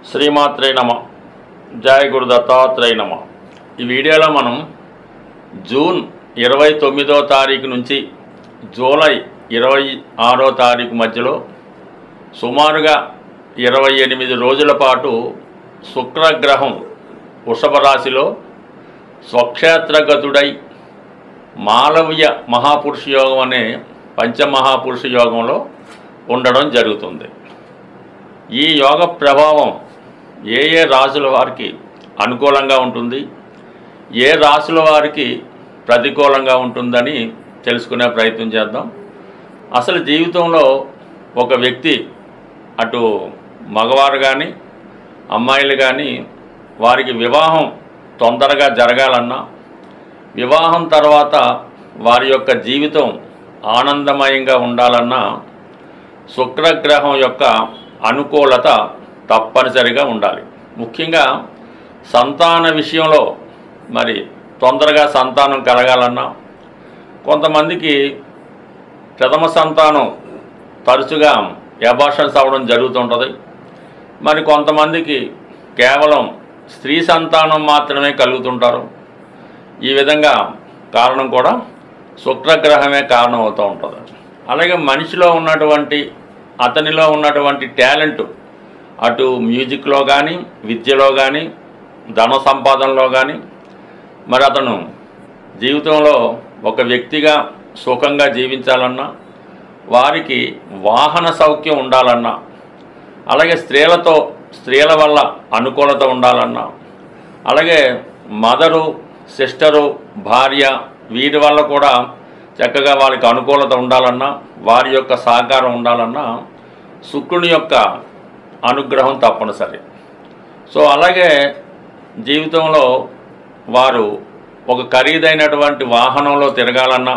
శ్రీమాత్రే నమ. జయ గురు దత్తాత్రేయ నమ. ఈ వీడియోలో మనం జూన్ 29వ తారీఖు నుంచి జూలై 26వ తారీఖు మధ్యలో సుమారుగా 28 రోజుల పాటు శుక్రగ్రహం వృషభ రాశిలో స్వక్షేత్రగతుడై మాలవ్య మహాపురుష యోగం అనే పంచమహాపురుష యోగంలో ఉండడం జరుగుతుంది. ఈ యోగ ప్రభావం ఏ రాశుల వారికి అనుకూలంగా ఉంటుంది, ఏ రాశుల వారికి ప్రతికూలంగా ఉంటుందని తెలుసుకునే ప్రయత్నం చేద్దాం. అసలు జీవితంలో ఒక వ్యక్తి అటు మగవారు కానీ అమ్మాయిలు కానీ వారికి వివాహం తొందరగా జరగాలన్నా, వివాహం తర్వాత వారి యొక్క జీవితం ఆనందమయంగా ఉండాలన్నా శుక్రగ్రహం యొక్క అనుకూలత తప్పనిసరిగా ఉండాలి. ముఖ్యంగా సంతాన విషయంలో మరి తొందరగా సంతానం కలగాలన్నా, కొంతమందికి ప్రథమ సంతానం తరచుగా అబార్షన్స్ అవ్వడం జరుగుతుంటుంది. మరి కొంతమందికి కేవలం స్త్రీ సంతానం మాత్రమే కలుగుతుంటారు. ఈ విధంగా కారణం కూడా శుక్రగ్రహమే కారణం అవుతూ ఉంటుంది. అలాగే మనిషిలో ఉన్నటువంటి అతనిలో ఉన్నటువంటి టాలెంట్ అటు మ్యూజిక్లో కానీ, విద్యలో కానీ, ధన సంపాదనలో కానీ, మరి అతను జీవితంలో ఒక వ్యక్తిగా సుఖంగా జీవించాలన్నా, వారికి వాహన సౌఖ్యం ఉండాలన్నా, అలాగే స్త్రీల వల్ల అనుకూలత ఉండాలన్నా, అలాగే మదరు, సిస్టరు, భార్య వీరి వల్ల కూడా చక్కగా వారికి అనుకూలత ఉండాలన్నా, వారి యొక్క సహకారం ఉండాలన్నా శుక్రుని యొక్క అనుగ్రహం తప్పనిసరి. సో అలాగే జీవితంలో వారు ఒక ఖరీదైనటువంటి వాహనంలో తిరగాలన్నా,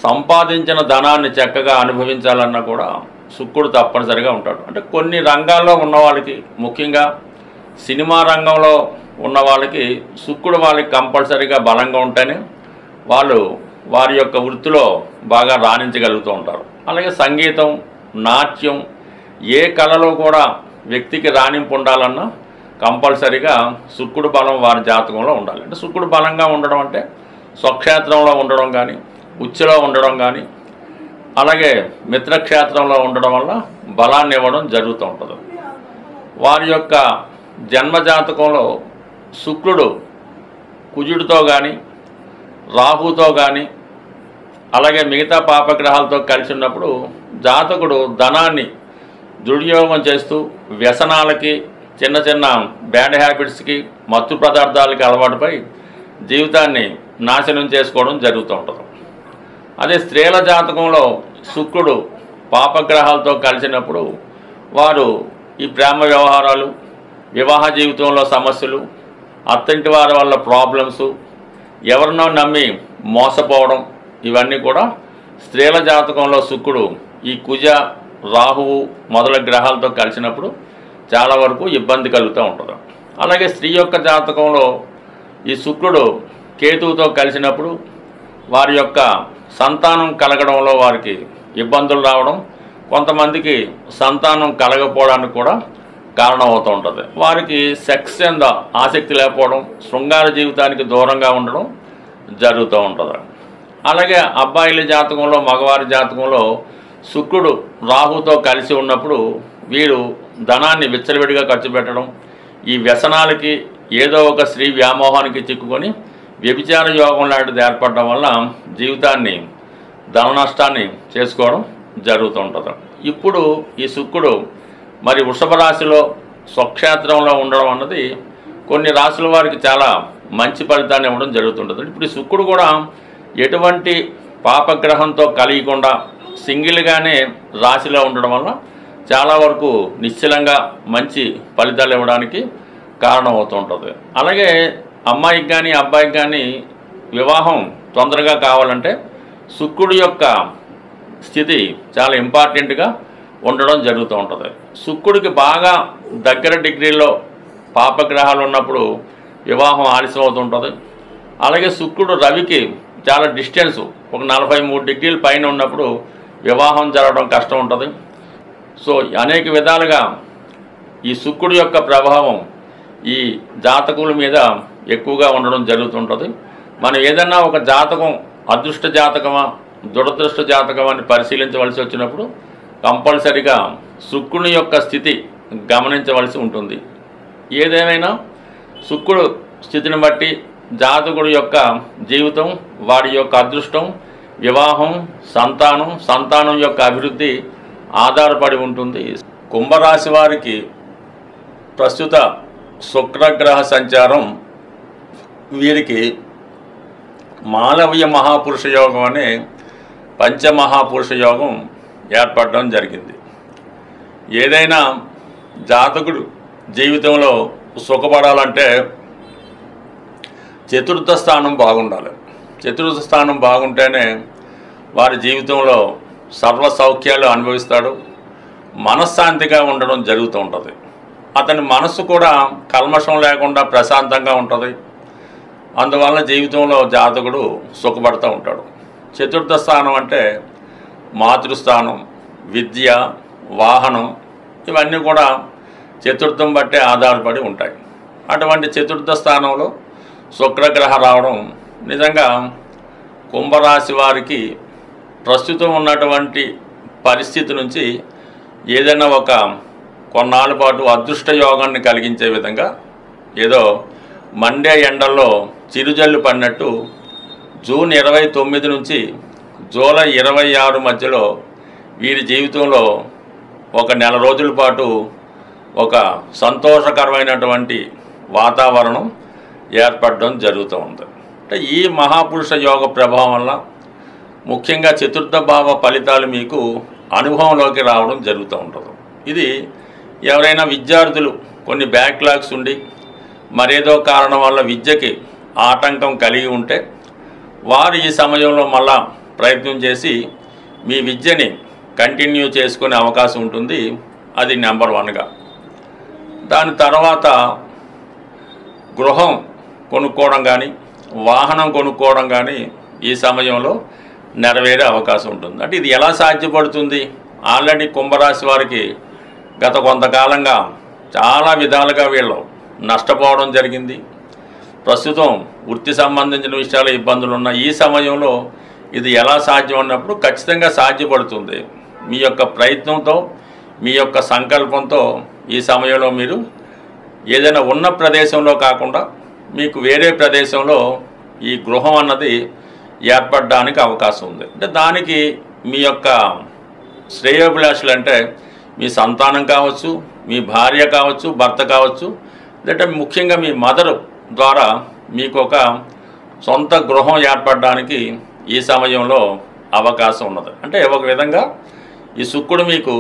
సంపాదించిన ధనాన్ని చక్కగా అనుభవించాలన్నా కూడా శుక్రుడు తప్పనిసరిగా ఉంటాడు. అంటే కొన్ని రంగాల్లో ఉన్న వాళ్ళకి, ముఖ్యంగా సినిమా రంగంలో ఉన్న వాళ్ళకి శుక్రుడు వాళ్ళకి కంపల్సరీగా బలంగా ఉంటేనే వాళ్ళు వారి యొక్క వృత్తిలో బాగా రాణించగలుగుతూ ఉంటారు. అలాగే సంగీతం, నాట్యం, ఏ కళలో కూడా వ్యక్తికి రాణింపు ఉండాలన్నా కంపల్సరీగా శుక్రుడు బలం వారి జాతకంలో ఉండాలి. అంటే శుక్రుడు బలంగా ఉండడం అంటే స్వక్షేత్రంలో ఉండడం కానీ, ఉచ్చులో ఉండడం కానీ, అలాగే మిత్రక్షేత్రంలో ఉండడం వల్ల బలాన్ని ఇవ్వడం జరుగుతూ ఉంటుంది. వారి యొక్క జన్మజాతకంలో శుక్రుడు కుజుడితో కానీ, రాహుతో కానీ, అలాగే మిగతా పాపగ్రహాలతో కలిసి ఉన్నప్పుడు జాతకుడు ధనాన్ని దుర్యోగం చేస్తూ వ్యసనాలకి, చిన్న చిన్న బ్యాడ్ హ్యాబిట్స్కి, మత్తు పదార్థాలకి అలవాటుపై జీవితాన్ని నాశనం చేసుకోవడం జరుగుతూ ఉంటుంది. అదే స్త్రీల జాతకంలో శుక్రుడు పాపగ్రహాలతో కలిసినప్పుడు వారు ఈ ప్రేమ వ్యవహారాలు, వివాహ జీవితంలో సమస్యలు, అత్తంటి వారి వల్ల ప్రాబ్లమ్స్, ఎవరినో నమ్మి మోసపోవడం, ఇవన్నీ కూడా స్త్రీల జాతకంలో శుక్రుడు ఈ కుజ, రాహువు మొదల గ్రహాలతో కలిసినప్పుడు చాలా వరకు ఇబ్బంది కలుగుతూ ఉంటుంది. అలాగే స్త్రీ యొక్క జాతకంలో ఈ శుక్రుడు కేతువుతో కలిసినప్పుడు వారి యొక్క సంతానం కలగడంలో వారికి ఇబ్బందులు రావడం, కొంతమందికి సంతానం కలగపోవడానికి కూడా కారణం అవుతూ ఉంటుంది. వారికి సెక్స్ మీద ఆసక్తి లేకపోవడం, శృంగార జీవితానికి దూరంగా ఉండడం జరుగుతూ ఉంటుంది. అలాగే అబ్బాయిల జాతకంలో, మగవారి జాతకంలో శుక్రుడు రాహుతో కలిసి ఉన్నప్పుడు వీరు ధనాన్ని విచ్చలవిడిగా ఖర్చు పెట్టడం, ఈ వ్యసనాలకి, ఏదో ఒక స్త్రీ వ్యామోహానికి చిక్కుకొని వ్యభిచార యోగం లాంటిది ఏర్పడడం వల్ల జీవితాన్ని, ధన నష్టాన్ని చేసుకోవడం జరుగుతూ ఉంటుంది. ఇప్పుడు ఈ శుక్రుడు మరి వృషభ రాశిలో స్వక్షేత్రంలో ఉండడం అన్నది కొన్ని రాశుల వారికి చాలా మంచి ఫలితాన్ని ఇవ్వడం జరుగుతుంటుంది. ఇప్పుడు ఈ శుక్రుడు కూడా ఎటువంటి పాపగ్రహంతో కలిగకుండా సింగిల్గానే రాశిలో ఉండడం వల్ల చాలా వరకు నిశ్చలంగా మంచి ఫలితాలు ఇవ్వడానికి కారణం అవుతూ ఉంటుంది. అలాగే అమ్మాయికి కానీ అబ్బాయికి కానీ వివాహం తొందరగా కావాలంటే శుక్రుడి యొక్క స్థితి చాలా ఇంపార్టెంట్గా ఉండడం జరుగుతూ ఉంటుంది. శుక్రుడికి బాగా దగ్గర డిగ్రీలో పాపగ్రహాలు ఉన్నప్పుడు వివాహం ఆలస్యం అవుతుంటుంది. అలాగే శుక్రుడు రవికి చాలా డిస్టెన్స్, ఒక 43 డిగ్రీల పైన ఉన్నప్పుడు వివాహం జరగడం కష్టం ఉంటుంది. సో అనేక విధాలుగా ఈ శుక్రుడి యొక్క ప్రభావం ఈ జాతకుల మీద ఎక్కువగా ఉండడం జరుగుతుంటుంది. మనం ఏదన్నా ఒక జాతకం అదృష్ట జాతకమా దురదృష్ట జాతకమా అని పరిశీలించవలసి వచ్చినప్పుడు కంపల్సరిగా శుక్రుని యొక్క స్థితి గమనించవలసి ఉంటుంది. ఏదేమైనా శుక్రుడు స్థితిని బట్టి జాతకుడి యొక్క జీవితం, వాడి యొక్క అదృష్టం, వివాహం, సంతానం యొక్క అభివృద్ధి ఆధారపడి ఉంటుంది. కుంభరాశి వారికి ప్రస్తుత శుక్రగ్రహ సంచారం వీరికి మాలవీయ మహాపురుష యోగం అనే పంచమహాపురుష యోగం ఏర్పడడం జరిగింది. ఏదైనా జాతకుడు జీవితంలో సుఖపడాలంటే చతుర్థ స్థానం బాగుండాలి. చతుర్థ స్థానం బాగుంటేనే వారి జీవితంలో సర్వ సౌఖ్యాలు అనుభవిస్తాడు, మనశ్శాంతిగా ఉండడం జరుగుతూ ఉంటుంది. అతని మనస్సు కూడా కల్మషం లేకుండా ప్రశాంతంగా ఉంటుంది. అందువల్ల జీవితంలో జాతకుడు సుఖపడుతూ ఉంటాడు. చతుర్థ స్థానం అంటే మాతృస్థానం, విద్య, వాహనం ఇవన్నీ కూడా చతుర్థం బట్టే ఆధారపడి ఉంటాయి. అటువంటి చతుర్థ స్థానంలో శుక్రగ్రహ రావడం నిజంగా కుంభరాశి వారికి ప్రస్తుతం ఉన్నటువంటి పరిస్థితి నుంచి ఏదైనా ఒక కొన్నాళ్ళ పాటు అదృష్ట యోగాన్ని కలిగించే విధంగా ఏదో మండే ఎండల్లో చిరుజల్లు పడినట్టు జూన్ 29 నుంచి జూలై 26 మధ్యలో వీరి జీవితంలో ఒక నెల రోజుల పాటు ఒక సంతోషకరమైనటువంటి వాతావరణం ఏర్పడడం జరుగుతూ ఉంది. అంటే ఈ మహాపురుష యోగ ప్రభావం వల్ల ముఖ్యంగా చతుర్థ భావ ఫలితాలు మీకు అనుభవంలోకి రావడం జరుగుతూ ఉంటుంది. ఇది ఎవరైనా విద్యార్థులు కొన్ని బ్యాక్లాగ్స్ ఉండి మరేదో కారణం వల్ల విద్యకి ఆటంకం కలిగి ఉంటే వారు ఈ సమయంలో మళ్ళా ప్రయత్నం చేసి మీ విద్యని కంటిన్యూ చేసుకునే అవకాశం ఉంటుంది. అది నెంబర్ 1గా. దాని తర్వాత గృహం కొనుక్కోవడం కానీ వాహనం కొనుక్కోవడం కానీ ఈ సమయంలో నెరవేరే అవకాశం ఉంటుంది. అంటే ఇది ఎలా సాధ్యపడుతుంది? ఆల్రెడీ కుంభరాశి వారికి గత కొంతకాలంగా చాలా విధాలుగా వీళ్ళు నష్టపోవడం జరిగింది. ప్రస్తుతం వృత్తి సంబంధించిన విషయాలు ఇబ్బందులు ఉన్న ఈ సమయంలో ఇది ఎలా సాధ్యం అన్నప్పుడు ఖచ్చితంగా సాధ్యపడుతుంది. మీ యొక్క ప్రయత్నంతో, మీ యొక్క సంకల్పంతో ఈ సమయంలో మీరు ఏదైనా ఉన్న ప్రదేశంలో కాకుండా మీకు వేరే ప్రదేశంలో ఈ గృహం అన్నది ఏర్పడడానికి అవకాశం ఉంది. అంటే దానికి మీ యొక్క శ్రేయోభిలాషులు అంటే మీ సంతానం కావచ్చు, మీ భార్య కావచ్చు, భర్త కావచ్చు, లేదంటే ముఖ్యంగా మీ మదర్ ద్వారా మీకు ఒక సొంత గృహం ఏర్పడడానికి ఈ సమయంలో అవకాశం ఉన్నది. అంటే ఒక విధంగా ఈ శుక్రుడు మీకు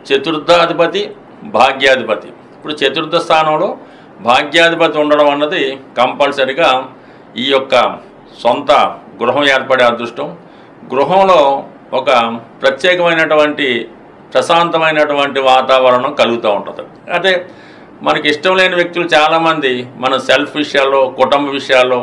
చతుర్థాధిపతి, భాగ్యాధిపతి. ఇప్పుడు చతుర్థ స్థానంలో భాగ్యాధిపతి ఉండడం అన్నది కంపల్సరిగా ఈ యొక్క సొంత గృహం ఏర్పడే అదృష్టం, గృహంలో ఒక ప్రత్యేకమైనటువంటి ప్రశాంతమైనటువంటి వాతావరణం కలుగుతూ ఉంటుంది. అంటే మనకి ఇష్టం లేని వ్యక్తులు చాలామంది మన సెల్ఫ్ విషయాల్లో, కుటుంబ విషయాల్లో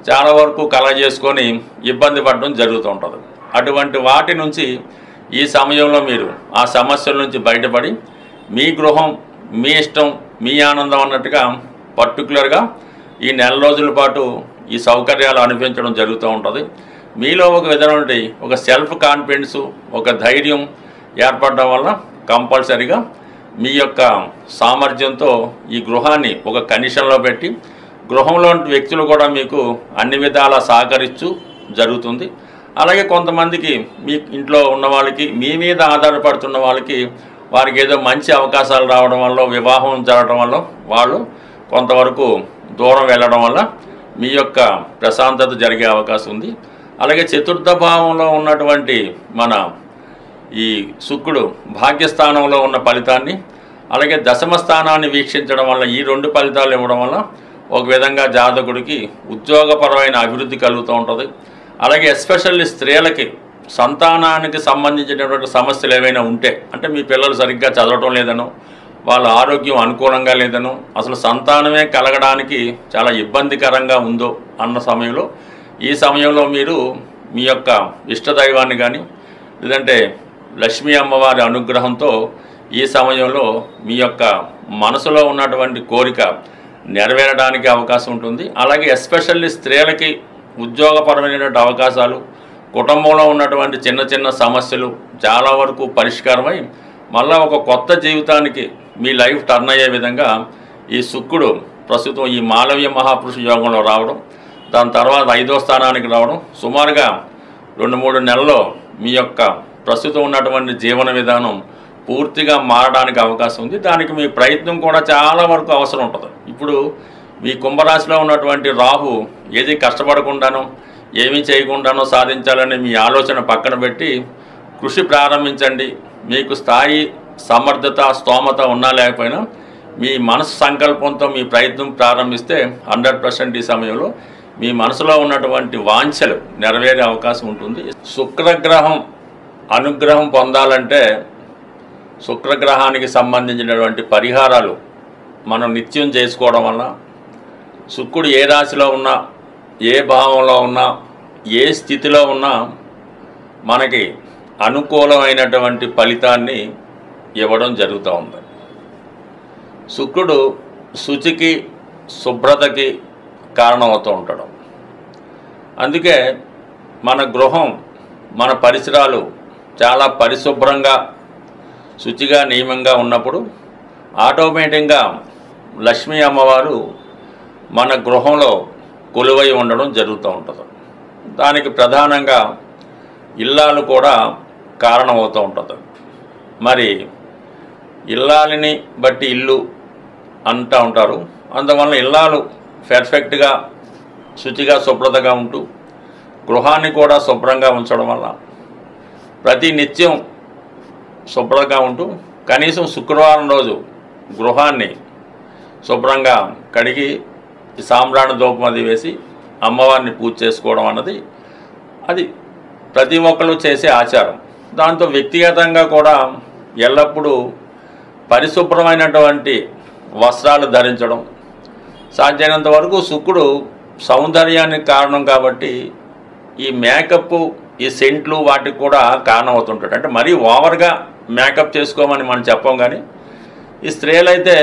చాలా వరకు కలగ చేసుకొని ఇబ్బంది పడడం జరుగుతూ ఉంటుంది. అటువంటి వాటి నుంచి ఈ సమయంలో మీరు ఆ సమస్యల నుంచి బయటపడి మీ గృహం, మీ ఇష్టం, మీ ఆనందం అన్నట్టుగా పర్టికులర్గా ఈ నెల రోజుల పాటు ఈ సౌకర్యాలు అనిపించడం జరుగుతూ ఉంటుంది. మీలో ఒక విధమైన ఒక సెల్ఫ్ కాన్ఫిడెన్సు, ఒక ధైర్యం ఏర్పడడం వల్ల కంపల్సరిగా మీ యొక్క సామర్థ్యంతో ఈ గృహాన్ని ఒక కండిషన్లో పెట్టి గృహంలోని వ్యక్తులు కూడా మీకు అన్ని విధాలా సహకరిస్తూ జరుగుతుంది. అలాగే కొంతమందికి మీ ఇంట్లో ఉన్న వాళ్ళకి, మీ మీద ఆధారపడుతున్న వాళ్ళకి, వారికి ఏదో మంచి అవకాశాలు రావడం వల్ల, వివాహం జరగడం వల్ల వాళ్ళు కొంతవరకు దూరం వెళ్ళడం వల్ల మీ యొక్క ప్రశాంతత జరిగే అవకాశం ఉంది. అలాగే చతుర్థ భావంలో ఉన్నటువంటి మన ఈ శుక్రుడు భాగ్యస్థానంలో ఉన్న ఫలితాన్ని, అలాగే దశమ స్థానాన్ని వీక్షించడం వల్ల ఈ 2 ఫలితాలు ఇవ్వడం వల్ల ఒక విధంగా జాతకుడికి ఉద్యోగపరమైన అభివృద్ధి కలుగుతూ ఉంటుంది. అలాగే ఎస్పెషల్లీ స్త్రీలకి సంతానానికి సంబంధించినటువంటి సమస్యలు ఏవైనా ఉంటే, అంటే మీ పిల్లలు సరిగ్గా చదవటం లేదనో, వాళ్ళ ఆరోగ్యం అనుకూలంగా లేదనో, అసలు సంతానమే కలగడానికి చాలా ఇబ్బందికరంగా ఉందో అన్న సమయంలో ఈ సమయంలో మీరు మీ యొక్క ఇష్టదైవాన్ని కానీ లేదంటే లక్ష్మీ అమ్మవారి అనుగ్రహంతో ఈ సమయంలో మీ యొక్క మనసులో ఉన్నటువంటి కోరిక నెరవేరడానికి అవకాశం ఉంటుంది. అలాగే ఎస్పెషల్లీ స్త్రీలకి ఉద్యోగపరమైనటువంటి అవకాశాలు, కుటుంబంలో ఉన్నటువంటి చిన్న చిన్న సమస్యలు చాలా వరకు పరిష్కారమై మళ్ళా ఒక కొత్త జీవితానికి మీ లైఫ్ టర్న్ అయ్యే విధంగా ఈ శుక్రుడు ప్రస్తుతం ఈ మాలవ్య మహాపురుష యోగంలో రావడం, దాని తర్వాత 5వ స్థానానికి రావడం సుమారుగా 2-3 నెలల్లో మీ యొక్క ప్రస్తుతం ఉన్నటువంటి జీవన విధానం పూర్తిగా మారడానికి అవకాశం ఉంది. దానికి మీ ప్రయత్నం కూడా చాలా వరకు అవసరం ఉంటుంది. ఇప్పుడు మీ కుంభరాశిలో ఉన్నటువంటి రాహు ఏది కష్టపడకుండానో ఏమీ చేయకుండానో సాధించాలని మీ ఆలోచన పక్కన పెట్టి కృషి ప్రారంభించండి. మీకు స్థాయి, సమర్థత, స్తోమత ఉన్నా లేకపోయినా మీ మనసు సంకల్పంతో మీ ప్రయత్నం ప్రారంభిస్తే 100% ఈ సమయంలో మీ మనసులో ఉన్నటువంటి వాంఛలు నెరవేరే అవకాశం ఉంటుంది. శుక్రగ్రహం అనుగ్రహం పొందాలంటే శుక్రగ్రహానికి సంబంధించినటువంటి పరిహారాలు మనం నిత్యం చేసుకోవడం వల్ల శుక్రుడు ఏ రాశిలో ఉన్నా, ఏ భావంలో ఉన్నా, ఏ స్థితిలో ఉన్నా మనకి అనుకూలమైనటువంటి ఫలితాన్ని ఇవ్వడం జరుగుతూ ఉంది. శుక్రుడు శుచికి, శుభ్రతకి కారణమవుతూ ఉంటాడు. అందుకే మన గృహం, మన పరిసరాలు చాలా పరిశుభ్రంగా, శుచిగా, నియమంగా ఉన్నప్పుడు ఆటోమేటిక్గా లక్ష్మీ అమ్మవారు మన గృహంలో కొలువై ఉండడం జరుగుతూ ఉంటుంది. దానికి ప్రధానంగా ఇల్లాలు కూడా కారణమవుతూ ఉంటుంది. మరి ఇల్లాలిని బట్టి ఇల్లు అంటూ ఉంటారు. అందువల్ల ఇల్లాలు పర్ఫెక్ట్గా, శుచిగా, శుభ్రతగా ఉంటూ గృహాన్ని కూడా శుభ్రంగా ఉంచడం వల్ల ప్రతి నిత్యం శుభ్రంగా ఉంటూ కనీసం శుక్రవారం రోజు గృహాన్ని శుభ్రంగా కడిగి సాంబ్రాణి ధూపం అది వేసి అమ్మవారిని పూజ చేసుకోవడం అన్నది అది ప్రతి ఒక్కరు చేసే ఆచారం. దాంతో వ్యక్తిగతంగా కూడా ఎల్లప్పుడూ పరిశుభ్రమైనటువంటి వస్త్రాలు ధరించడం, సాధ్యమైనంత వరకు శుక్రుడు సౌందర్యానికి కారణం కాబట్టి ఈ మేకప్, ఈ సెంట్లు వాటికి కూడా కారణం అవుతుంటాడు. అంటే మరీ ఓవర్గా మేకప్ చేసుకోమని మనం చెప్పం, కానీ ఈ స్త్రీలైతే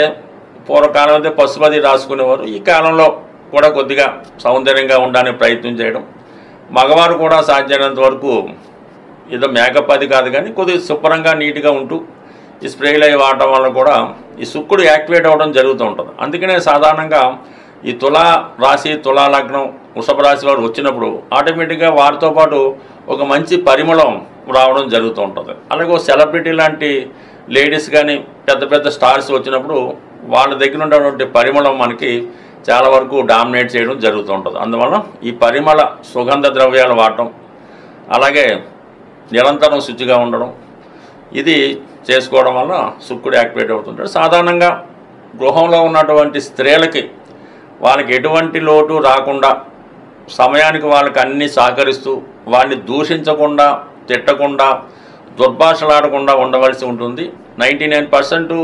పూర్వకాలం అయితే పసుపది రాసుకునేవారు. ఈ కాలంలో కూడా కొద్దిగా సౌందర్యంగా ఉండడానికి ప్రయత్నం చేయడం, మగవారు కూడా సాధ్యమైనంత వరకు ఏదో మేకప్ అది కాదు కానీ కొద్దిగా శుభ్రంగా, నీట్గా ఉంటూ ఈ స్ప్రేలు అవి వాడటం వల్ల కూడా ఈ శుక్రుడు యాక్టివేట్ అవ్వడం జరుగుతూ ఉంటుంది. అందుకనే సాధారణంగా ఈ తులా రాశి, తులా లగ్నం, వృషభ రాశి వారు వచ్చినప్పుడు ఆటోమేటిక్గా వారితో పాటు ఒక మంచి పరిమళం రావడం జరుగుతూ ఉంటుంది. అలాగే సెలబ్రిటీ లాంటి లేడీస్ కానీ పెద్ద పెద్ద స్టార్స్ వచ్చినప్పుడు వాళ్ళ దగ్గర ఉన్నటువంటి పరిమళం మనకి చాలా వరకు డామినేట్ చేయడం జరుగుతూ ఉంటుంది. అందువల్ల ఈ పరిమళ సుగంధ ద్రవ్యాలు వాడటం, అలాగే నిరంతరం శుచిగా ఉండడం, ఇది చేసుకోవడం వల్ల శుక్రుడు యాక్టివేట్ అవుతుంటాడు. సాధారణంగా గృహంలో ఉన్నటువంటి స్త్రీలకి వాళ్ళకి ఎటువంటి లోటు రాకుండా సమయానికి వాళ్ళకి అన్నీ సహకరిస్తూ వాళ్ళని దూషించకుండా, తిట్టకుండా, దుర్భాషలాడకుండా ఉండవలసి ఉంటుంది. 99%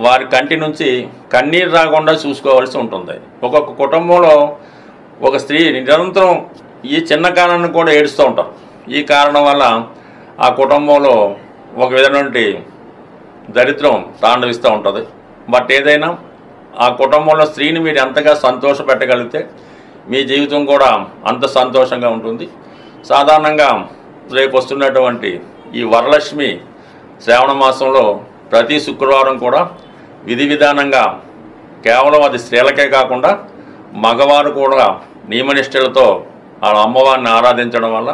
వారి కంటి నుంచి కన్నీరు రాకుండా చూసుకోవాల్సి ఉంటుంది. ఒక్కొక్క కుటుంబంలో ఒక స్త్రీ నిరంతరం ఈ చిన్న కారణాన్ని కూడా ఏడుస్తూ ఉంటారు. ఈ కారణం వల్ల ఆ కుటుంబంలో ఒక విధమైనటువంటి దరిద్రం తాండవిస్తూ ఉంటుంది. బట్ ఏదైనా ఆ కుటుంబంలో స్త్రీని మీరు ఎంతగా సంతోష పెట్టగలిగితే మీ జీవితం కూడా అంత సంతోషంగా ఉంటుంది. సాధారణంగా రేపు వస్తున్నటువంటి ఈ వరలక్ష్మి శ్రావణ మాసంలో ప్రతి శుక్రవారం కూడా విధి విధానంగా కేవలం అది స్త్రీలకే కాకుండా మగవారు కూడా నియమనిష్టలతో ఆ అమ్మవారిని ఆరాధించడం వల్ల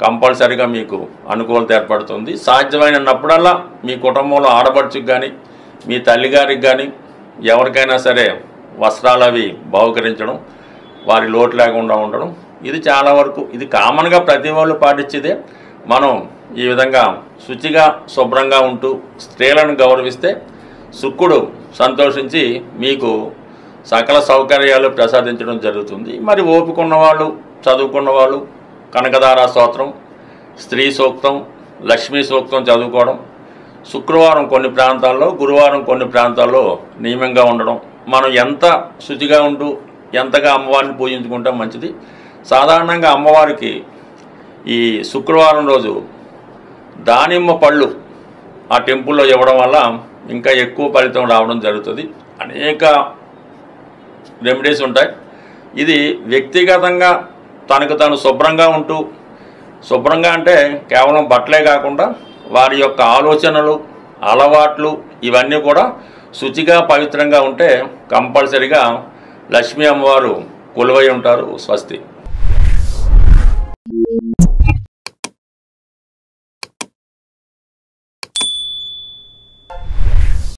కంపల్సరీగా మీకు అనుకూలత ఏర్పడుతుంది. సాధ్యమైనప్పుడల్లా మీ కుటుంబంలో ఆడపడుచుకు కానీ, మీ తల్లిగారికి కానీ, ఎవరికైనా సరే వస్త్రాలు అవి బహుకరించడం, వారి లోటు లేకుండా ఉండడం, ఇది చాలా వరకు ఇది కామన్గా ప్రతి వాళ్ళు పాటించేదే. మనం ఈ విధంగా శుచిగా, శుభ్రంగా ఉంటూ స్త్రీలను గౌరవిస్తే శుక్రుడు సంతోషించి మీకు సకల సౌకర్యాలు ప్రసాదించడం జరుగుతుంది. మరి ఓపిక ఉన్నవాళ్ళు, చదువుకున్న వాళ్ళు కనకదార స్తోత్రం, స్త్రీ సూక్తం, లక్ష్మీ సూక్తం చదువుకోవడం, శుక్రవారం కొన్ని ప్రాంతాల్లో, గురువారం కొన్ని ప్రాంతాల్లో నియమంగా ఉండడం, మనం ఎంత శుచిగా ఉంటూ ఎంతగా అమ్మవారిని పూజించుకుంటాం మంచిది. సాధారణంగా అమ్మవారికి ఈ శుక్రవారం రోజు దానిమ్మ పళ్ళు ఆ టెంపుల్లో ఇవ్వడం వల్ల ఇంకా ఎక్కువ ఫలితం రావడం జరుగుతుంది. అనేక రెమెడీస్ ఉంటాయి. ఇది వ్యక్తిగతంగా తనకు తాను శుభ్రంగా ఉంటూ, శుభ్రంగా అంటే కేవలం బట్టలే కాకుండా వారి యొక్క ఆలోచనలు, అలవాట్లు ఇవన్నీ కూడా శుచిగా పవిత్రంగా ఉంటే కంపల్సరిగా లక్ష్మీ అమ్మవారు కొలువై ఉంటారు. స్వస్తి.